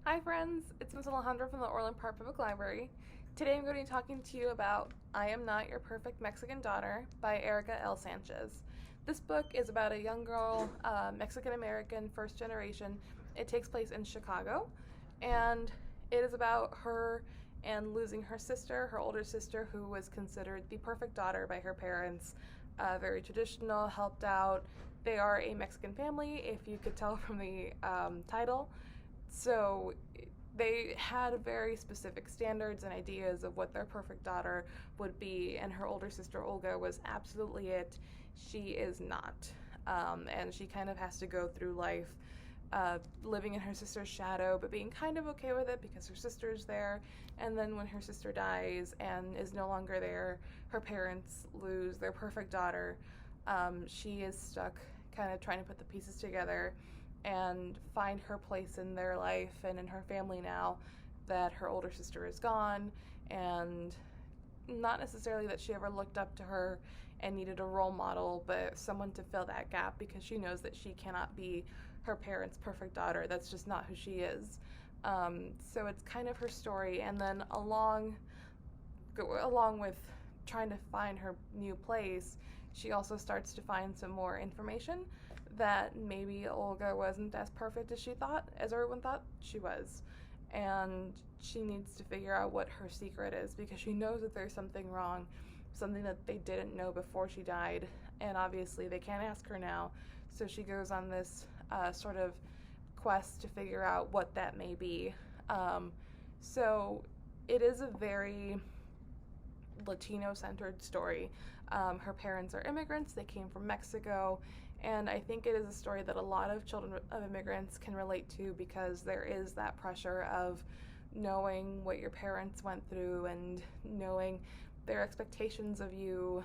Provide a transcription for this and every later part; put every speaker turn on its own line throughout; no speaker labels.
Hi friends, it's Miss Alejandra from the Orland Park Public Library. Today I'm going to be talking to you about I Am Not Your Perfect Mexican Daughter by Erika Sanchez. This book is about a young girl, Mexican-American, first generation. It takes place in Chicago, and it is about her and losing her sister, her older sister, who was considered the perfect daughter by her parents. Very traditional, helped out. They are a Mexican family, if you could tell from the title. So they had very specific standards and ideas of what their perfect daughter would be, and her older sister Olga was absolutely it. She is not. And she kind of has to go through life living in her sister's shadow, but being kind of okay with it because her sister's there. And then when her sister dies and is no longer there, her parents lose their perfect daughter. She is stuck kind of trying to put the pieces together and find her place in their life and in her family now that her older sister is gone, and not necessarily that she ever looked up to her and needed a role model, but someone to fill that gap because she knows that she cannot be her parents' perfect daughter. That's just not who she is. So it's kind of her story, and then along with trying to find her new place, she also starts to find some more information that maybe Olga wasn't as perfect as as everyone thought she was. And she needs to figure out what her secret is because she knows that there's something wrong, something that they didn't know before she died. And obviously, they can't ask her now. So she goes on this sort of quest to figure out what that may be. So it is a very Latino-centered story. Her parents are immigrants. They came from Mexico, and I think it is a story that a lot of children of immigrants can relate to because there is that pressure of knowing what your parents went through and knowing their expectations of you,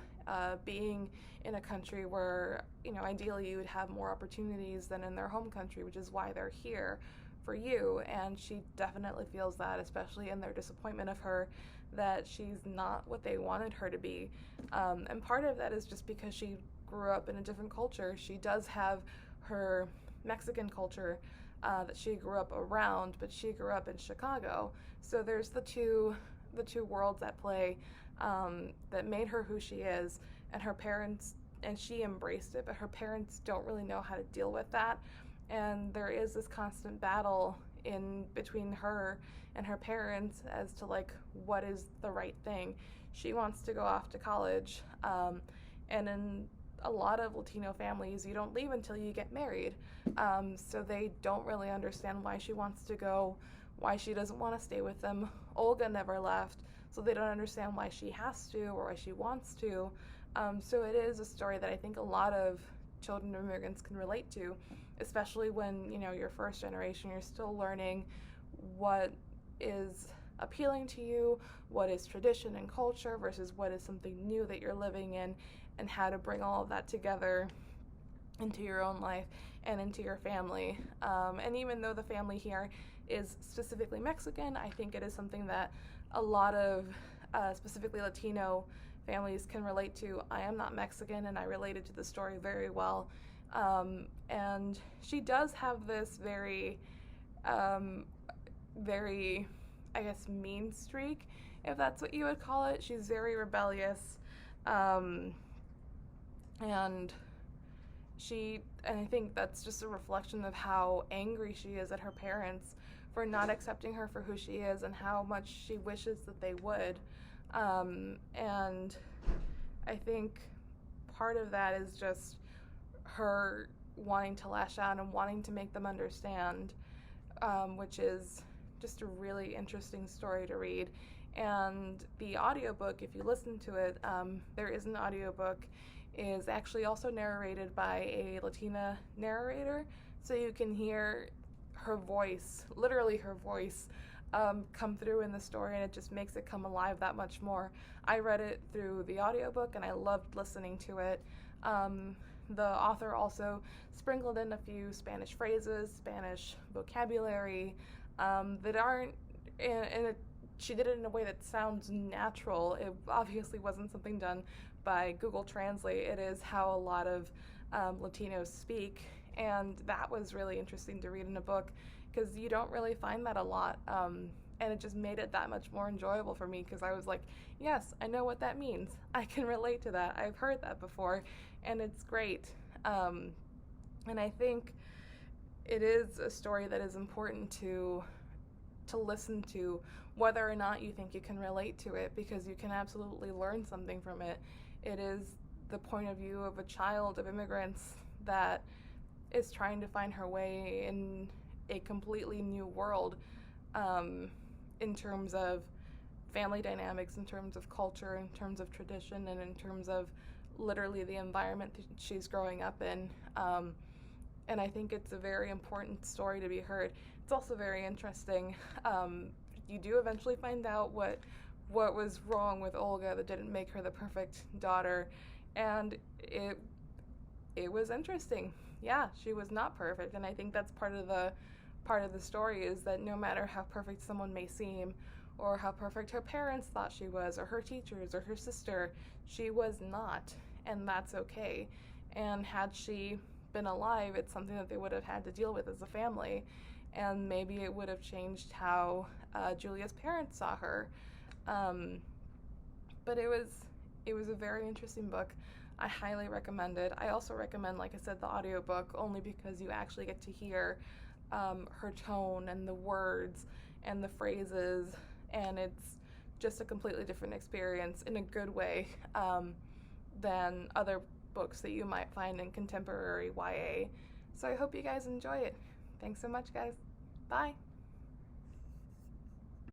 being in a country where, ideally you would have more opportunities than in their home country, which is why they're here for you. And she definitely feels that, especially in their disappointment of her, that she's not what they wanted her to be. And part of that is just because she grew up in a different culture. She does have her Mexican culture that she grew up around, but she grew up in Chicago. So there's the two worlds at play that made her who she is, and her parents, and she embraced it, but her parents don't really know how to deal with that. And there is this constant battle in between her and her parents as to like what is the right thing. She wants to go off to college, and in a lot of Latino families, you don't leave until you get married. So they don't really understand why she wants to go, why she doesn't want to stay with them. Olga never left, so they don't understand why she has to or why she wants to. So it is a story that I think a lot of children of immigrants can relate to, especially when, you're first generation, you're still learning what is appealing to you, what is tradition and culture versus what is something new that you're living in, and how to bring all of that together into your own life and into your family. And even though the family here is specifically Mexican, I think it is something that a lot of specifically Latino families can relate to. I am not Mexican, and I related to the story very well. And she does have this very, I guess, mean streak, if that's what you would call it. She's very rebellious. And and I think that's just a reflection of how angry she is at her parents for not accepting her for who she is and how much she wishes that they would. And I think part of that is just her wanting to lash out and wanting to make them understand, which is just a really interesting story to read. And the audiobook, if you listen to it, there is an audiobook, is actually also narrated by a Latina narrator, so you can hear her voice, literally her voice, come through in the story, and it just makes it come alive that much more. I read it through the audiobook and I loved listening to it. The author also sprinkled in a few Spanish phrases, Spanish vocabulary that aren't in a she did it in a way that sounds natural. It obviously wasn't something done by Google Translate. It is how a lot of Latinos speak, and that was really interesting to read in a book because you don't really find that a lot. And it just made it that much more enjoyable for me because I was like, yes, I know what that means. I can relate to that. I've heard that before, and it's great. And I think it is a story that is important to listen to, whether or not you think you can relate to it, because you can absolutely learn something from it. It is the point of view of a child of immigrants that is trying to find her way in a completely new world, in terms of family dynamics, in terms of culture, in terms of tradition, and in terms of literally the environment that she's growing up in. And I think it's a very important story to be heard. It's also very interesting. You do eventually find out what was wrong with Olga that didn't make her the perfect daughter, and it was interesting. Yeah, she was not perfect, and I think that's part of the story, is that no matter how perfect someone may seem, or how perfect her parents thought she was, or her teachers, or her sister, she was not, and that's okay. And had she been alive, it's something that they would have had to deal with as a family, and maybe it would have changed how Julia's parents saw her. But it was a very interesting book. I highly recommend it. I also recommend, like I said, the audiobook, only because you actually get to hear her tone and the words and the phrases, and it's just a completely different experience in a good way, than other books that you might find in contemporary YA. So I hope you guys enjoy it. Thanks so much, guys. Bye.